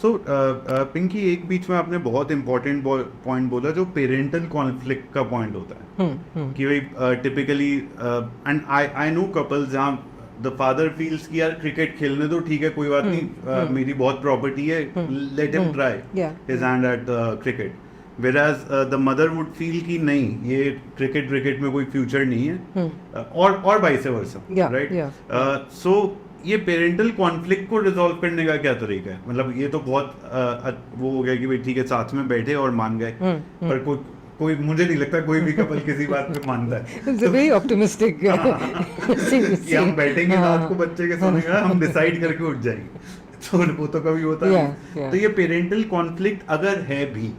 सो पिंकी, एक बीच में आपने बहुत इंपॉर्टेंट पॉइंट बोला जो पेरेंटल कॉन्फ्लिक्ट का पॉइंट होता है कि भाई typically and I know couples जहाँ द फादर फील्स कि यार क्रिकेट खेलने दो, ठीक है कोई बात नहीं, मेरी बहुत प्रॉपर्टी है, let him try his hand eight cricket, whereas the mother would feel कि नहीं ये क्रिकेट में कोई फ्यूचर नहीं है, और वाइस वर्सा, राइट? सो ये पेरेंटल कॉन्फ्लिक्ट को रिजॉल्व करने का क्या तरीका है? मतलब ये तो बहुत वो हो गया कि भाई ठीक है साथ में बैठे और मान गए, पर कोई मुझे नहीं लगता कोई भी कपल किसी बात पे मानता है. It's a very optimistic कि हम बैठेंगे रात को बच्चे के सोने का, हम डिसाइड करके उठ जाएंगे, तो वो तो कभी होता नहीं. तो ये पेरेंटल कॉन्फ्लिक्ट अगर है भी,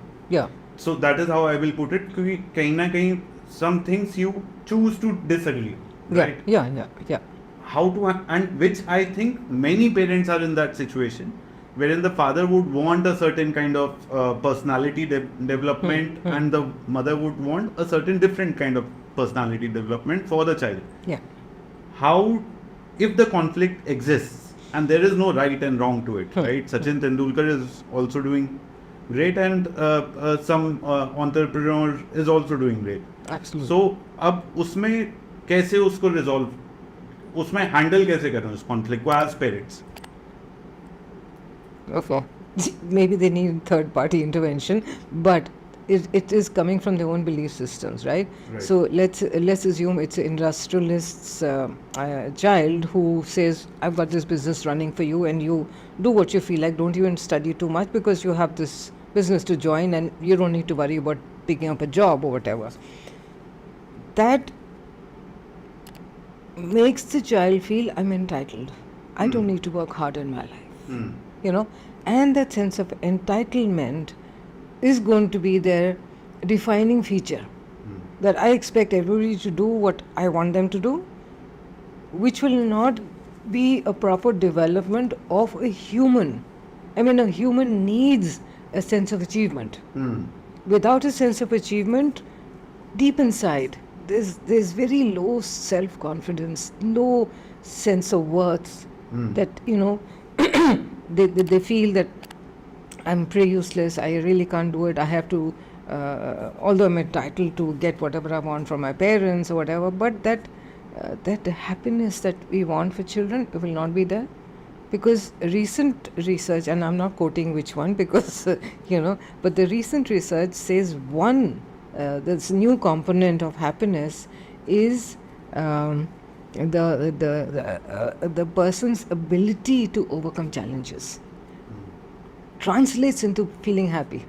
so that is how I will put it, क्योंकि कहीं ना कहीं some things you choose to disagree, right? Yeah. How to, and which I think many parents are in that situation, wherein the father would want a certain kind of personality development, and the mother would want a certain different kind of personality development for the child. Yeah. How, if the conflict exists and there is no right and wrong to it, right? Sachin Tendulkar is also doing great, and some entrepreneur is also doing great. Absolutely. So अब उसमें कैसे उसको resolve, उसमें handle कैसे करें उस conflict को as parents? Okay. Maybe they need third party intervention, but it is coming from their own belief systems, right? So let's assume it's an industrialist's child who says, I've got this business running for you, and you do what you feel like, don't even study too much because you have this business to join and you don't need to worry about picking up a job or whatever. That makes the child feel I'm entitled. I don't need to work hard in my life. You know, and that sense of entitlement is going to be their defining feature. That I expect everybody to do what I want them to do, which will not be a proper development of a human. I mean, a human needs a sense of achievement. Without a sense of achievement, deep inside, there's very low self-confidence, low sense of worth, that, you know, they feel that I'm pretty useless, I really can't do it, I have to, although I'm entitled to get whatever I want from my parents or whatever, but that happiness that we want for children will not be there. Because recent research, and I'm not quoting which one because, you know, but the recent research says this new component of happiness is the person's ability to overcome challenges. Translates into feeling happy.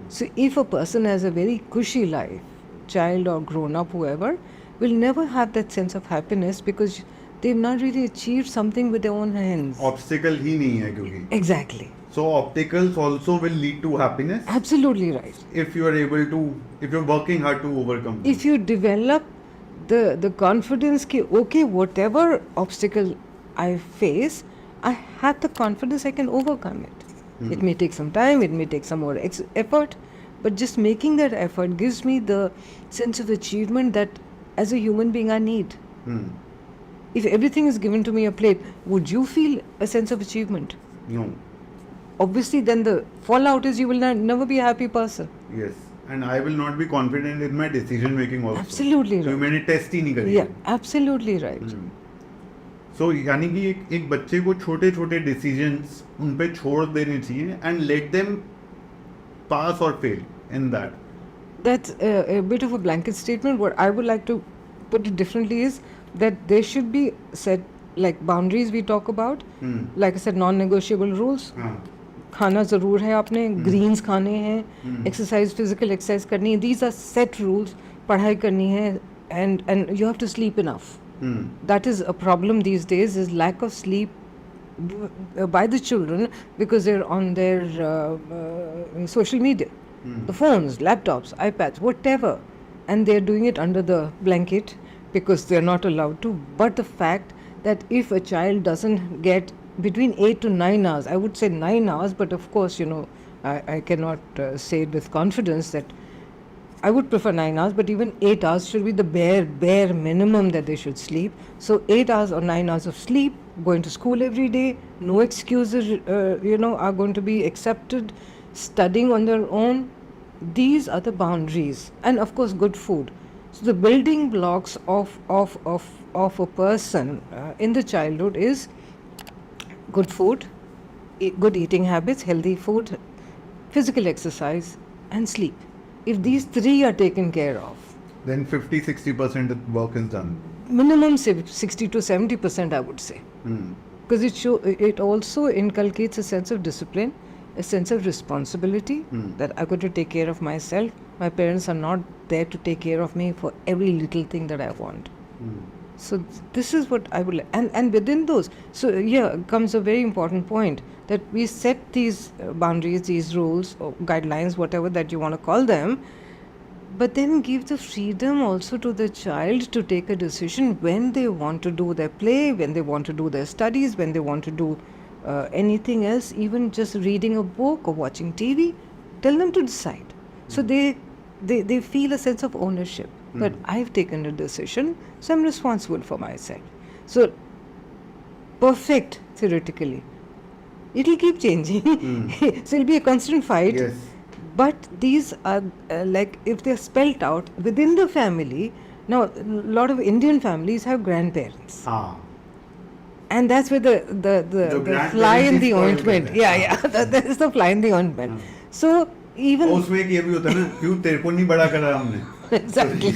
So if a person has a very cushy life, child or grown up, whoever, will never have that sense of happiness because they've not really achieved something with their own hands. Obstacle ही नहीं है क्योंकि. Exactly. So obstacles also will lead to happiness. Absolutely right. If you are able to, if you're working hard to overcome. If you develop the confidence कि okay, whatever obstacle I face, I have the confidence I can overcome it. It may take some time, it may take some more effort, but just making that effort gives me the sense of achievement that as a human being I need. If everything is given to me a plate, would you feel a sense of achievement? No. Obviously, then the fallout is you will never be a happy person. Yes. And I will not be confident in my decision making also. Absolutely right. So मैंने test ही नहीं करी. Yeah, absolutely right. So यानी कि एक बच्चे को छोटे छोटे डिसीजंस उन पे छोड़ देने चाहिए and let them pass or fail in that. That's a bit of a blanket statement. What I would like to put it differently is that there should be set like boundaries we talk about. Like I said, non-negotiable rules. खाना ज़रूर है आपने, Green's खाने हैं, exercise physical exercise करनी है, these are set rules, पढ़ाई करनी है, and you have to sleep enough. That is a problem these days, is lack of sleep by the children because they're on their social media, the phones, laptops, iPads, whatever, and they're doing it under the blanket because they're not allowed to. But the fact that if a child doesn't get between 8 to 9 hours, I would say 9 hours, but of course, you know, I cannot say it with confidence that I would prefer 9 hours, but even 8 hours should be the bare minimum that they should sleep. So 8 hours or 9 hours of sleep, going to school every day, no excuses, are going to be accepted, studying on their own. These are the boundaries, and of course, good food. So the building blocks of a person in the childhood is good food, good eating habits, healthy food, physical exercise, and sleep. If these three are taken care of, then 50-60% of work is done. minimum 60 to 70%, I would say, because it also inculcates a sense of discipline, a sense of responsibility, that I've got to take care of myself. My parents are not there to take care of me for every little thing that I want. So this is what I would like. And within those, so here comes a very important point, that we set these boundaries, these rules or guidelines, whatever that you want to call them, but then give the freedom also to the child to take a decision when they want to do their play, when they want to do their studies, when they want to do anything else, even just reading a book or watching TV. Tell them to decide. So they feel a sense of ownership, that I've taken a decision, so I'm responsible for myself. So perfect, theoretically. It'll keep changing. So it'll be a constant fight. Yes. But these are like, if they're spelt out within the family. Now, a lot of Indian families have grandparents. And that's where the fly in the ointment. Yeah. That is the fly in the ointment. So even उसमें एक ये भी होता है ना, क्यों तेरे को नहीं बड़ा करा हमने. Exactly.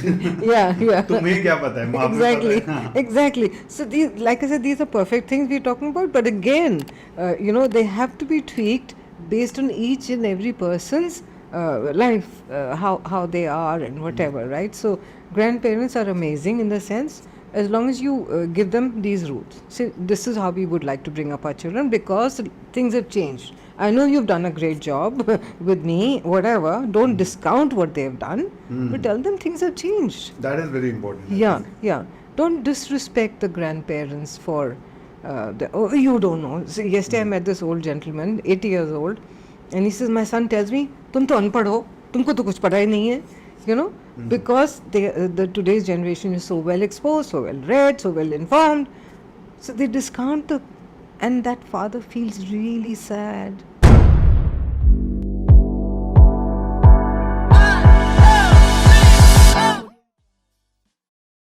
Yeah. तुम्हें क्या पता है, माँ को पता है. Exactly. So these, like I said, these are perfect things we're talking about. But again, they have to be tweaked based on each and every person's life, how they are and whatever, right? So grandparents are amazing in the sense, as long as you give them these rules. See, this is how we would like to bring up our children, because things have changed. I know you've done a great job with me, whatever. Don't discount what they've done, but tell them things have changed. That is very important. Yeah. Don't disrespect the grandparents for you don't know. So yesterday I met this old gentleman, 80 years old, and he says, my son tells me, तुम तो अनपढ़ हो, तुमको तो कुछ पता ही नहीं है, because the today's generation is so well exposed, so well read, so well informed, so they discount and that father feels really sad.